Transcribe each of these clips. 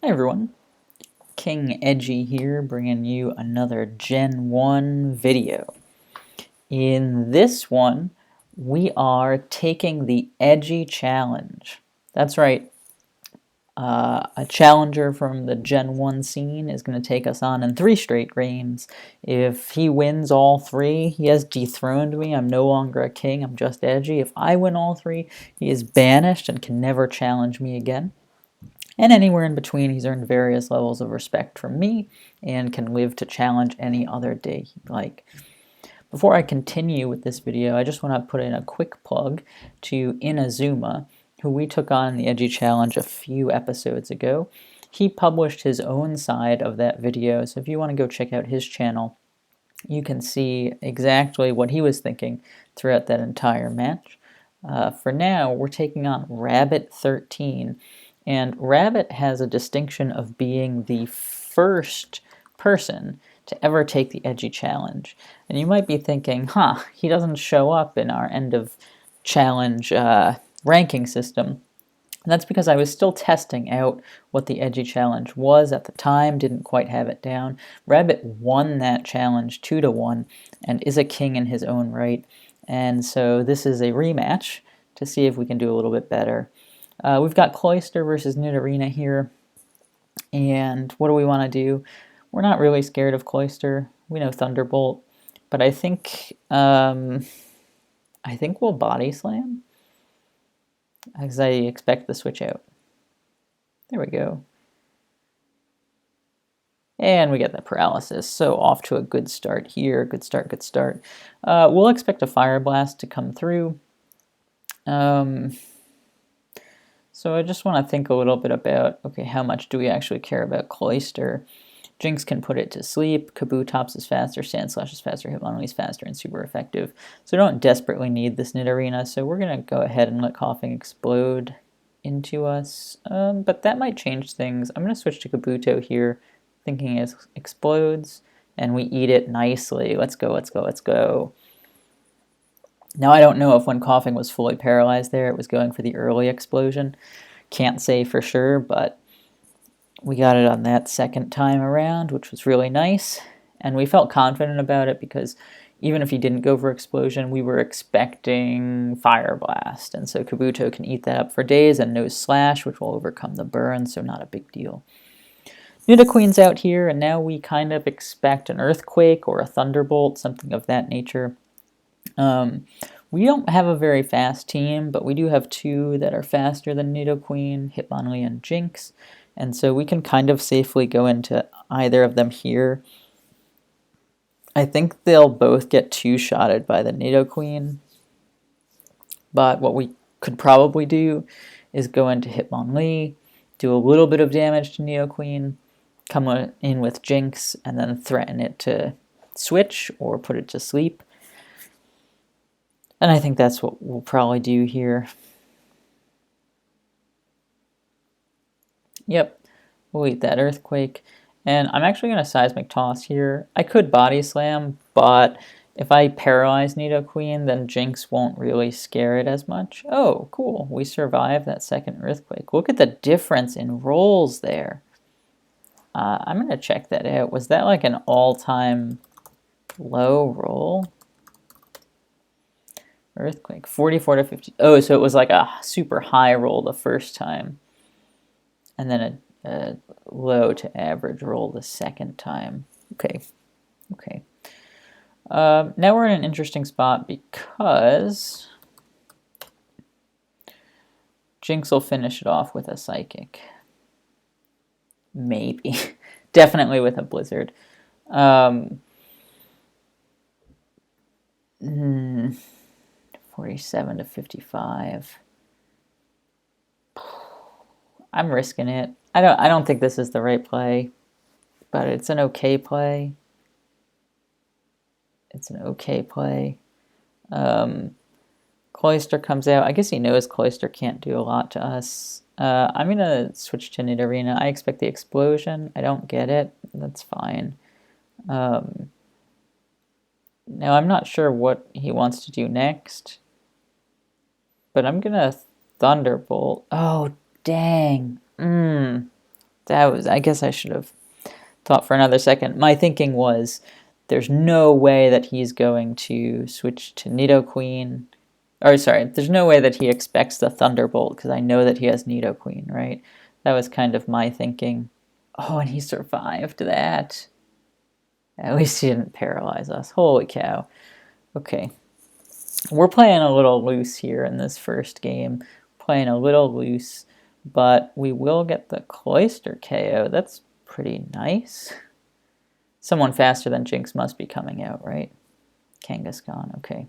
Hi everyone, King Edgy here, bringing you another Gen 1 video. In this one, we are taking the Edgy Challenge. That's right, a challenger from the Gen 1 scene is going to take us on in 3 straight games. If he wins all 3, he has dethroned me. I'm no longer a king, I'm just Edgy. If I win all 3, he is banished and can never challenge me again. And anywhere in between, he's earned various levels of respect from me and can live to challenge any other day he'd like. Before I continue with this video, I just want to put in a quick plug to Inazuma, who we took on the Edgy Challenge a few episodes ago. He published his own side of that video, so if you want to go check out his channel, you can see exactly what he was thinking throughout that entire match. For now, we're taking on rabbit13. And Rabbit has a distinction of being the first person to ever take the Edgy Challenge. And you might be thinking, he doesn't show up in our end of challenge ranking system. And that's because I was still testing out what the Edgy Challenge was at the time, didn't quite have it down. Rabbit won that challenge 2-1 and is a king in his own right. And so this is a rematch to see if we can do a little bit better. We've got Cloyster versus Nidorina here, and what do we want to do? We're not really scared of Cloyster. We know Thunderbolt, but I think we'll Body Slam, because I expect the switch out. There we go. And we get that paralysis, so off to a good start here. Good start, good start. We'll expect a Fire Blast to come through. So I just want to think a little bit about, okay, how much do we actually care about Cloyster? Jinx can put it to sleep, Kabutops is faster, Sandslash is faster, Hitmonlee is faster, and super effective. So I don't desperately need this Nidorina, so we're going to go ahead and let Coughing explode into us. But that might change things. I'm going to switch to Kabuto here, thinking it explodes, and we eat it nicely. Let's go, let's go, let's go. Now, I don't know if when Coughing was fully paralyzed there, it was going for the early explosion. Can't say for sure, but we got it on that second time around, which was really nice. And we felt confident about it because even if he didn't go for explosion, we were expecting Fire Blast. And so Kabuto can eat that up for days, and no Slash, which will overcome the burn, so not a big deal. Nidoqueen's out here, and now we kind of expect an Earthquake or a Thunderbolt, something of that nature. We don't have a very fast team, but we do have 2 that are faster than Nidoqueen, Hitmonlee and Jinx, and so we can kind of safely go into either of them here. I think they'll both get 2-shotted by the Nidoqueen, but what we could probably do is go into Hitmonlee, do a little bit of damage to Nidoqueen, come in with Jinx, and then threaten it to switch or put it to sleep. And I think that's what we'll probably do here. Yep, we'll eat that Earthquake. And I'm actually going to Seismic Toss here. I could Body Slam, but if I paralyze Nidoqueen, then Jinx won't really scare it as much. Oh, cool. We survived that second Earthquake. Look at the difference in rolls there. I'm going to check that out. Was that like an all-time low roll? Earthquake, 44 to 50. Oh, so it was like a super high roll the first time, and then a low to average roll the second time. Okay, okay. Now we're in an interesting spot because Jinx will finish it off with a Psychic. Maybe. Definitely with a Blizzard. 47 to 55. I'm risking it. I don't think this is the right play, but it's an okay play. It's an okay play. Cloyster comes out. I guess he knows Cloyster can't do a lot to us. I'm going to switch to Nidorina. I expect the explosion. I don't get it. That's fine. Now, I'm not sure what he wants to do next, but I'm going to Thunderbolt. Oh, dang. I guess I should have thought for another second. My thinking was there's no way that he's going to switch to Nidoqueen. Or sorry, there's no way that he expects the Thunderbolt because I know that he has Nidoqueen, right? That was kind of my thinking. Oh, and he survived that. At least he didn't paralyze us. Holy cow. Okay. We're playing a little loose here in this first game. Playing a little loose, but we will get the Cloyster KO. That's pretty nice. Someone faster than Jinx must be coming out, right? Kangaskhan, okay.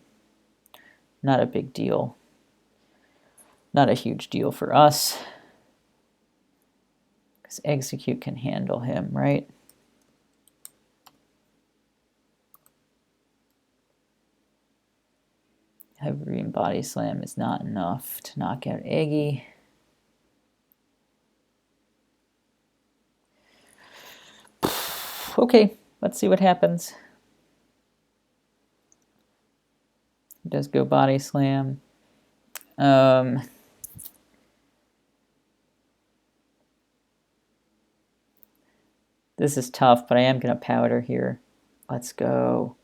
Not a big deal. Not a huge deal for us. Because Execute can handle him, right? Heavy Body Slam is not enough to knock out Eggy. Okay, let's see what happens. He does go Body Slam. This is tough, but I am going to Powder here. Let's go.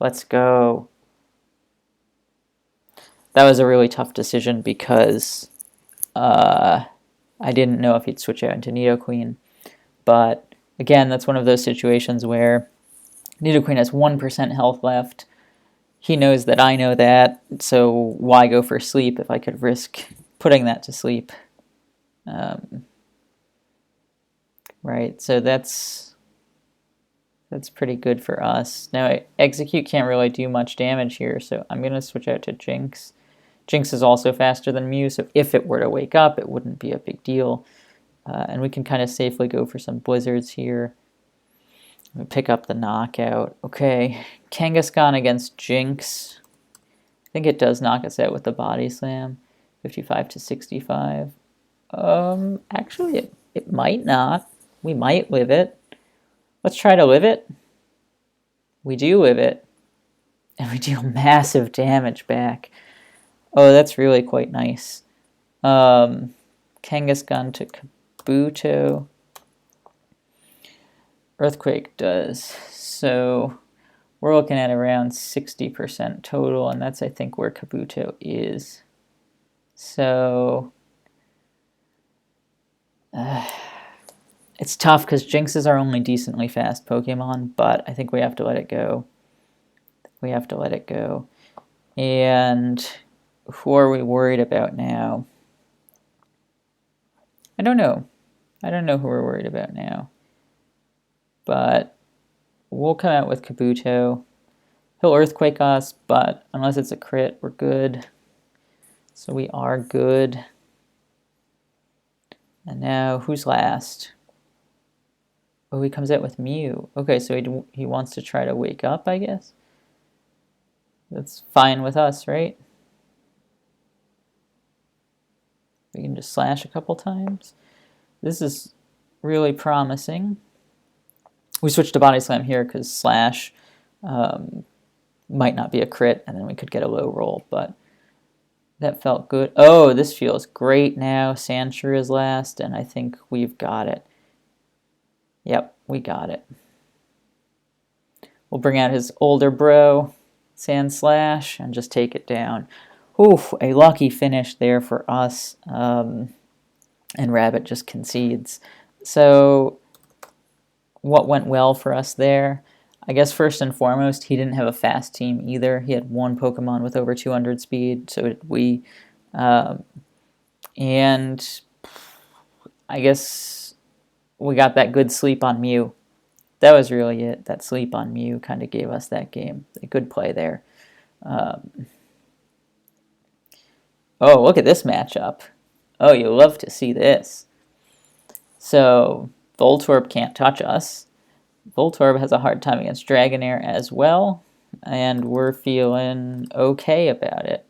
Let's go. That was a really tough decision because I didn't know if he'd switch out into Nidoqueen. But again, that's one of those situations where Nidoqueen has 1% health left. He knows that I know that, so why go for sleep if I could risk putting that to sleep? Right, so that's pretty good for us. Now, Execute can't really do much damage here, so I'm going to switch out to Jinx. Jinx is also faster than Mew, so if it were to wake up, it wouldn't be a big deal. And we can kind of safely go for some Blizzards here. We pick up the knockout. Okay, Kangaskhan against Jinx. I think it does knock us out with the Body Slam. 55 to 65. Actually, it might not. We might live it. Let's try to live it. We do live it. And we deal massive damage back. Oh, that's really quite nice. Kangaskhan to Kabuto. Earthquake does. So we're looking at around 60% total, and that's, I think, where Kabuto is. So it's tough because Jinx is our only decently fast Pokemon, but I think we have to let it go. We have to let it go. And who are we worried about now? I don't know. I don't know who we're worried about now. But we'll come out with Kabuto. He'll Earthquake us, but unless it's a crit, we're good. So we are good. And now, who's last? Oh, he comes out with Mew. Okay, so he wants to try to wake up, I guess. That's fine with us, right? We can just slash a couple times. This is really promising. We switched to Body Slam here because slash might not be a crit, and then we could get a low roll, but that felt good. Oh, this feels great now. Sandshrew is last, and I think we've got it. Yep, we got it. We'll bring out his older bro, Sandslash, and just take it down. Oof, a lucky finish there for us. And Rabbit just concedes. So what went well for us there? I guess first and foremost, he didn't have a fast team either. He had one Pokemon with over 200 speed, so did we. And I guess we got that good sleep on Mew. That was really it. That sleep on Mew kind of gave us that game. A good play there. Oh, look at this matchup. Oh, you love to see this. So Voltorb can't touch us. Voltorb has a hard time against Dragonair as well, and we're feeling okay about it.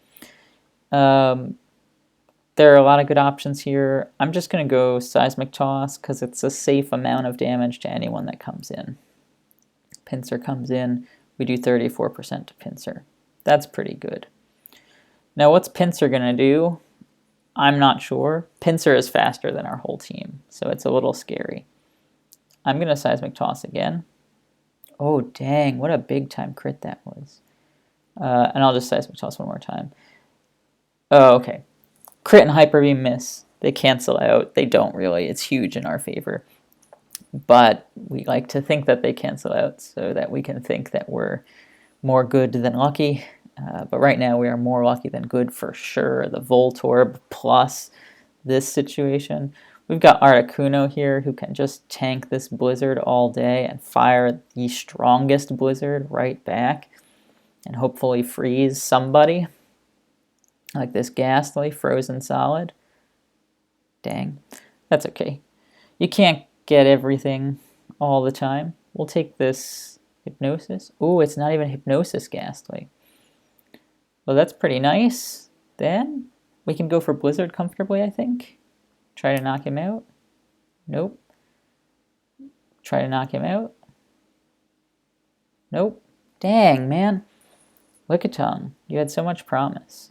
There are a lot of good options here. I'm just going to go Seismic Toss because it's a safe amount of damage to anyone that comes in. Pinsir comes in. We do 34% to Pinsir. That's pretty good. Now, what's Pinsir going to do? I'm not sure. Pinsir is faster than our whole team, so it's a little scary. I'm going to Seismic Toss again. Oh, dang, what a big time crit that was. And I'll just Seismic Toss one more time. Oh, okay. Crit and Hyper Beam miss. They cancel out. They don't really. It's huge in our favor. But we like to think that they cancel out so that we can think that we're more good than lucky. But right now we are more lucky than good for sure. The Voltorb plus this situation. We've got Articuno here who can just tank this Blizzard all day and fire the strongest Blizzard right back and hopefully freeze somebody. Like this Ghastly, frozen solid. Dang, that's okay. You can't get everything all the time. We'll take this Hypnosis. Ooh, it's not even Hypnosis Ghastly. Well, that's pretty nice. Then we can go for Blizzard comfortably, I think. Try to knock him out. Nope. Try to knock him out. Nope. Dang, man. Lickitung, you had so much promise.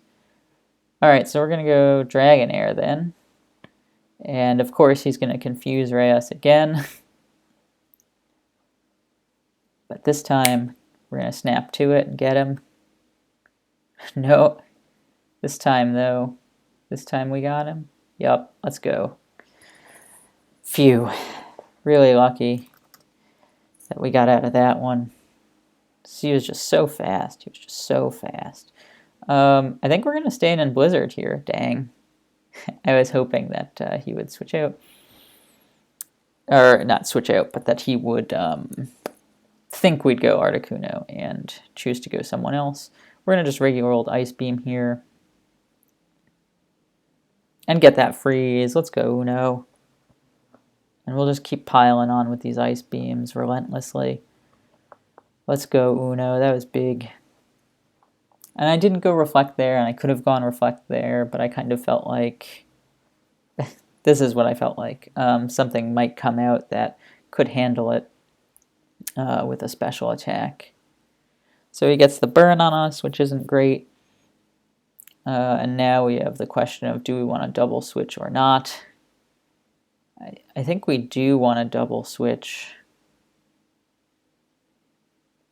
Alright, so we're going to go Dragonair then. And of course he's going to confuse Reyes again. But this time we're going to snap to it and get him. No. This time though, this time we got him. Yup, let's go. Phew. Really lucky that we got out of that one. He was just so fast. He was just so fast. I think we're going to stay in Blizzard here. Dang. I was hoping that he would switch out. Or not switch out, but that he would think we'd go Articuno and choose to go someone else. We're going to just regular old Ice Beam here. And get that freeze. Let's go, Uno. And we'll just keep piling on with these Ice Beams relentlessly. Let's go, Uno. That was big. And I didn't go Reflect there, and I could have gone Reflect there, but I kind of felt like... this is what I felt like. Something might come out that could handle it with a special attack. So he gets the burn on us, which isn't great. And now we have the question of, do we want to double switch or not? I think we do want to double switch.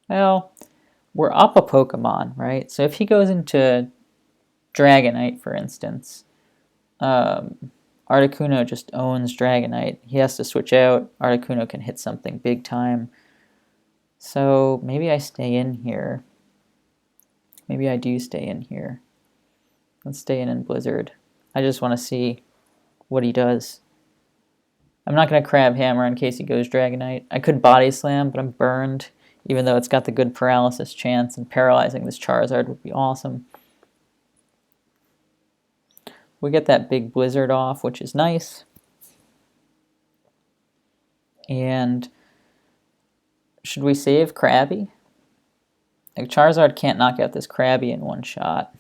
Well, we're up a Pokemon, right? So if he goes into Dragonite, for instance, Articuno just owns Dragonite. He has to switch out. Articuno can hit something big time. So maybe I stay in here. Maybe I do stay in here. Let's stay in Blizzard. I just want to see what he does. I'm not going to Crab Hammer in case he goes Dragonite. I could Body Slam, but I'm burned, even though it's got the good paralysis chance, and paralyzing this Charizard would be awesome. We get that big Blizzard off, which is nice. And should we save Krabby? Like, Charizard can't knock out this Krabby in one shot.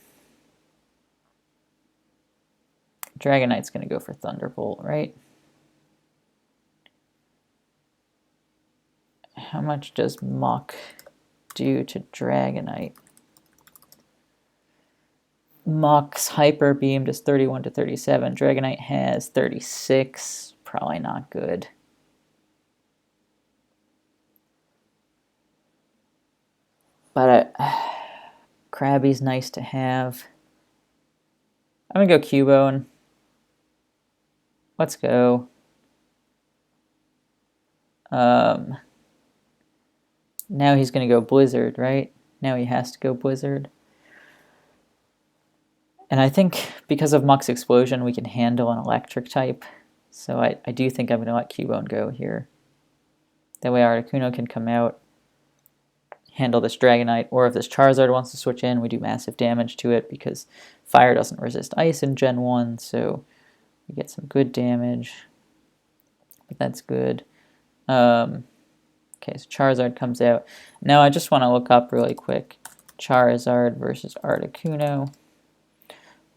Dragonite's going to go for Thunderbolt, right? How much does Muck do to Dragonite? Muck's Hyper Beam does 31 to 37. Dragonite has 36. Probably not good. But Krabby's nice to have. I'm going to go Cubone. Let's go. Now he's going to go Blizzard, right? Now he has to go Blizzard. And I think because of Muck's Explosion, we can handle an electric type. So I do think I'm going to let Cubone go here. That way Articuno can come out, handle this Dragonite, or if this Charizard wants to switch in, we do massive damage to it because Fire doesn't resist Ice in Gen 1, so we get some good damage. But that's good. Okay, so Charizard comes out. Now I just want to look up really quick. Charizard versus Articuno.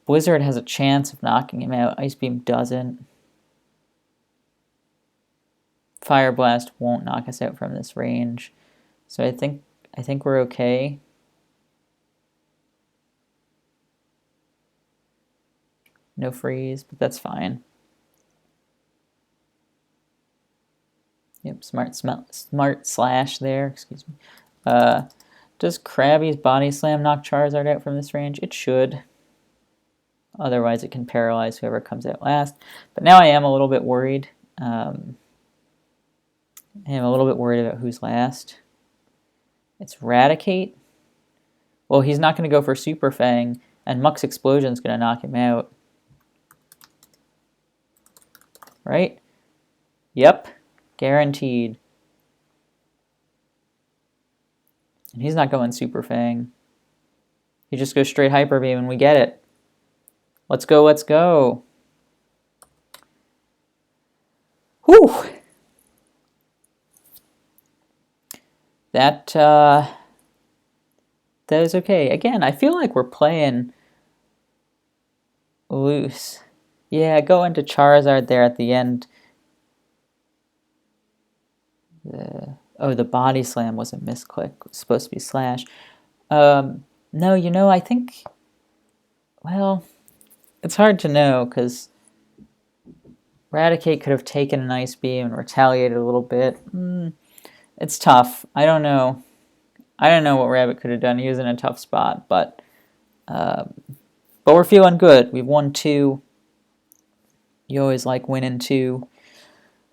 Blizzard has a chance of knocking him out. Ice Beam doesn't. Fire Blast won't knock us out from this range. So I think we're okay. No freeze, but that's fine. Yep, smart slash there, excuse me. Does Krabby's Body Slam knock Charizard out from this range? It should. Otherwise, it can paralyze whoever comes out last. But now I am a little bit worried. I am a little bit worried about who's last. It's Raticate. Well, he's not going to go for Super Fang, and Muck's Explosion is going to knock him out. Right? Yep. Guaranteed. And he's not going Super Fang. He just goes straight Hyper Beam, and we get it. Let's go, let's go. Whew. That is okay. Again, I feel like we're playing loose. Yeah, go into Charizard there at the end. The Body Slam was a misclick. It was supposed to be Slash. No, you know, I think... Well, it's hard to know, because Raticate could have taken an Ice Beam and retaliated a little bit. It's tough. I don't know. I don't know what Rabbit could have done. He was in a tough spot, but we're feeling good. We've won 2. You always like winning 2.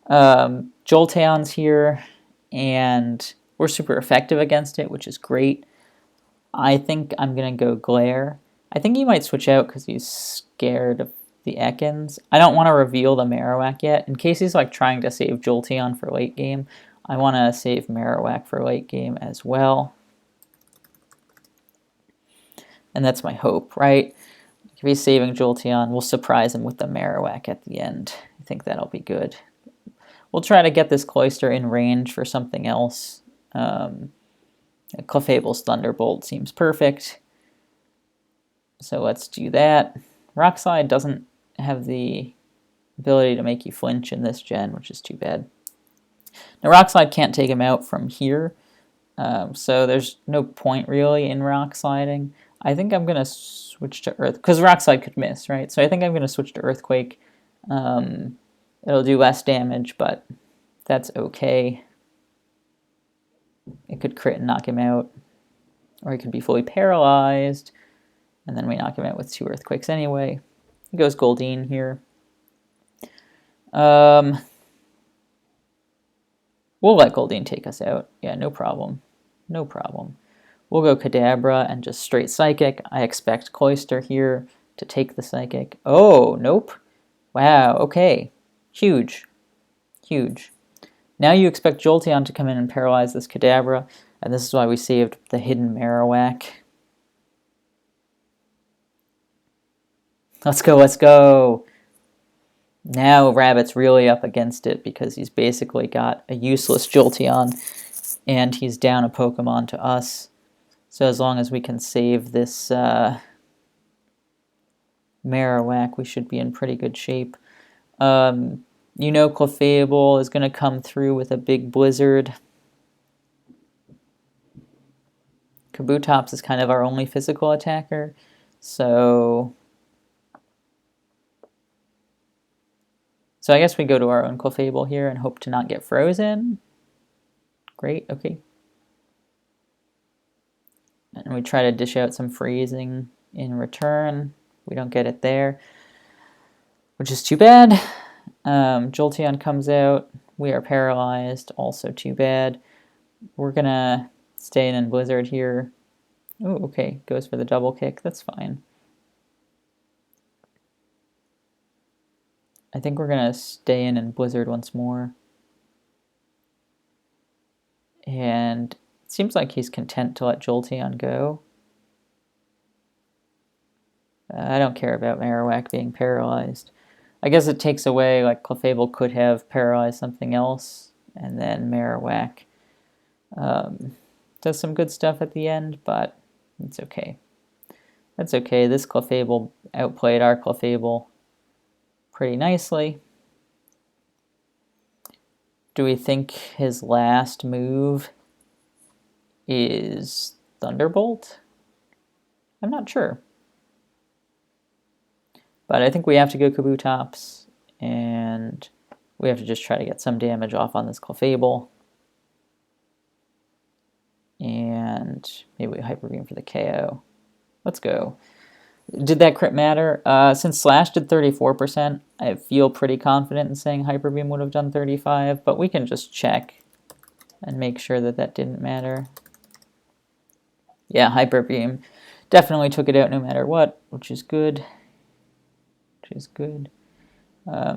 Jolteon's here, and we're super effective against it, which is great. I think I'm going to go Glare. I think he might switch out because he's scared of the Ekans. I don't want to reveal the Marowak yet. In case he's like trying to save Jolteon for late game, I want to save Marowak for late game as well. And that's my hope, right? If he's saving Jolteon, we'll surprise him with the Marowak at the end. I think that'll be good. We'll try to get this Cloyster in range for something else. Clefable's Thunderbolt seems perfect. So let's do that. Rock Slide doesn't have the ability to make you flinch in this gen, which is too bad. Now Rock Slide can't take him out from here, so there's no point really in Rock Sliding. I think I'm going to switch to Earth, because Rock Slide could miss, right? So I think I'm going to switch to Earthquake. It'll do less damage, but that's okay. It could crit and knock him out, or he could be fully paralyzed, and then we knock him out with 2 Earthquakes anyway. He goes Goldeen here. We'll let Goldeen take us out. Yeah, no problem. No problem. We'll go Kadabra and just straight Psychic. I expect Cloyster here to take the Psychic. Oh, nope. Wow, okay. Huge. Huge. Now you expect Jolteon to come in and paralyze this Kadabra, and this is why we saved the hidden Marowak. Let's go, let's go! Now Rabbit's really up against it because he's basically got a useless Jolteon, and he's down a Pokemon to us. So as long as we can save this Marowak, we should be in pretty good shape. You know Clefable is going to come through with a big Blizzard. Kabutops is kind of our only physical attacker, so I guess we go to our own Clefable here and hope to not get frozen. Great, okay. And we try to dish out some freezing in return. We don't get it there, which is too bad. Jolteon comes out. We are paralyzed, also too bad. We're gonna stay in Blizzard here. Oh, okay, goes for the double kick, that's fine. I think we're gonna stay in Blizzard once more. And it seems like he's content to let Jolteon go. I don't care about Marowak being paralyzed. I guess it takes away, like Clefable could have paralyzed something else, and then Marowak does some good stuff at the end, but it's okay. That's okay. This Clefable outplayed our Clefable pretty nicely. Do we think his last move is Thunderbolt? I'm not sure. But I think we have to go Kabutops, and we have to just try to get some damage off on this Clefable. And maybe we Hyper Beam for the KO. Let's go. Did that crit matter? Since Slash did 34%, I feel pretty confident in saying Hyper Beam would have done 35, but we can just check and make sure that that didn't matter. Yeah, Hyper Beam definitely took it out no matter what, which is good.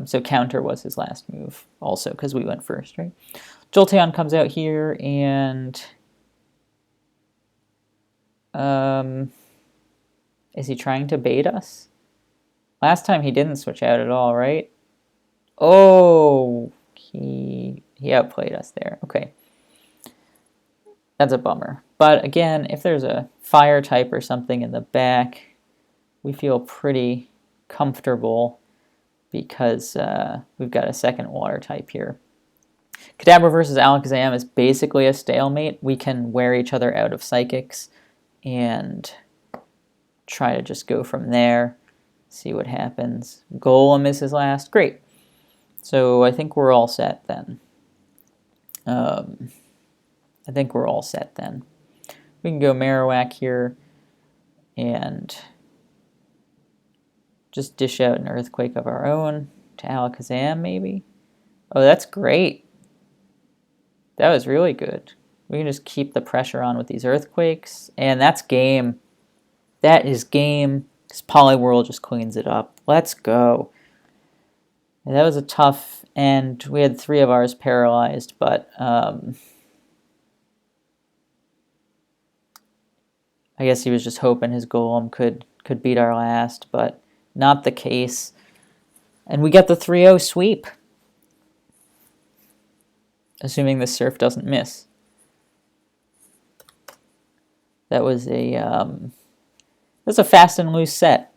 So counter was his last move also because we went first, right? Jolteon comes out here and is he trying to bait us? Last time he didn't switch out at all, right? Oh, he outplayed us there. Okay. That's a bummer. But again, if there's a fire type or something in the back, we feel pretty comfortable because we've got a second water type here. Kadabra versus Alakazam is basically a stalemate. We can wear each other out of Psychics and try to just go from there, see what happens. Golem is his last. Great. So I think we're all set then. We can go Marowak here and just dish out an Earthquake of our own to Alakazam, maybe. Oh, that's great. That was really good. We can just keep the pressure on with these Earthquakes, and that's game. That is game. This Poliwhirl just cleans it up. Let's go. And that was a tough end. We had 3 of ours paralyzed, but I guess he was just hoping his Golem could beat our last, but not the case. And we get the 3-0 sweep. Assuming the Surf doesn't miss. That was a fast and loose set.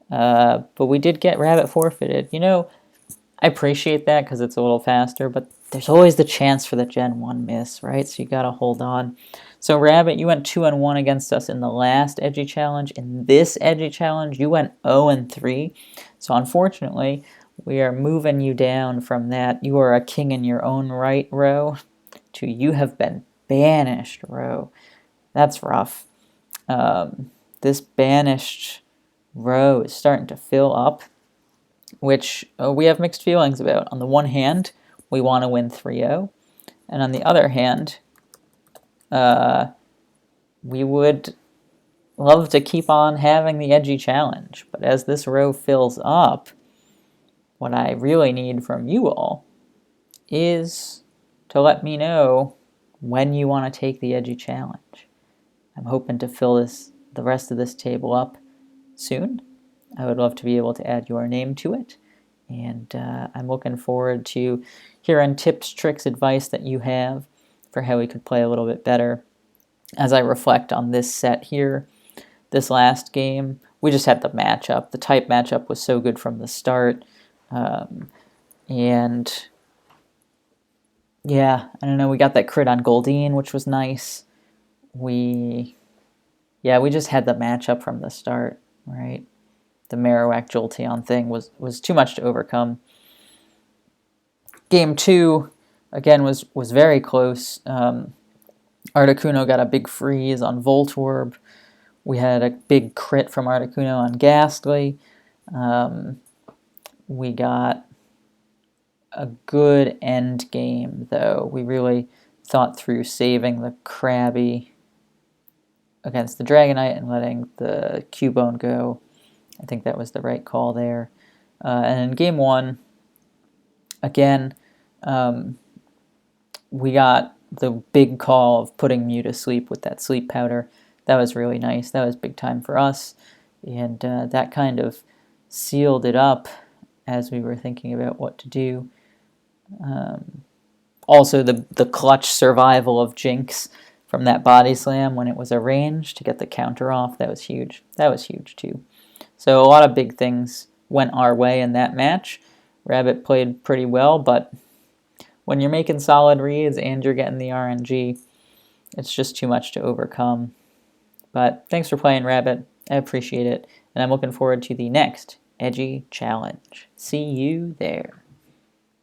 But we did get Rabbit forfeited. You know, I appreciate that because it's a little faster, but there's always the chance for the Gen 1 miss, right? So you got to hold on. So Rabbit, you went 2-1 against us in the last Edgy Challenge. In this Edgy Challenge, you went 0-3. So unfortunately, we are moving you down from that you are a king in your own right row to you have been banished row. That's rough. This banished row is starting to fill up, which we have mixed feelings about. On the one hand, we want to win 3-0, and on the other hand, we would love to keep on having the Edgy Challenge. But as this row fills up, what I really need from you all is to let me know when you want to take the Edgy Challenge. I'm hoping to fill the rest of this table up soon. I would love to be able to add your name to it. And I'm looking forward to hearing tips, tricks, advice that you have for how we could play a little bit better. As I reflect on this set here, this last game, we just had the matchup. The type matchup was so good from the start. And yeah, I don't know, we got that crit on Goldeen, which was nice. We just had the matchup from the start, right? The Marowak Jolteon thing was too much to overcome. Game 2, again, was very close. Articuno got a big freeze on Voltorb. We had a big crit from Articuno on Ghastly. We got a good end game, though. We really thought through saving the Krabby against the Dragonite and letting the Cubone go. I think that was the right call there. And in game 1, again, we got the big call of putting Mew to sleep with that sleep powder. That was really nice. That was big time for us. And that kind of sealed it up as we were thinking about what to do. Also, the clutch survival of Jinx from that body slam when it was arranged to get the counter off, that was huge. That was huge too. So a lot of big things went our way in that match. Rabbit played pretty well, but when you're making solid reads and you're getting the RNG, it's just too much to overcome. But thanks for playing, Rabbit. I appreciate it, and I'm looking forward to the next Edgy challenge. See you there.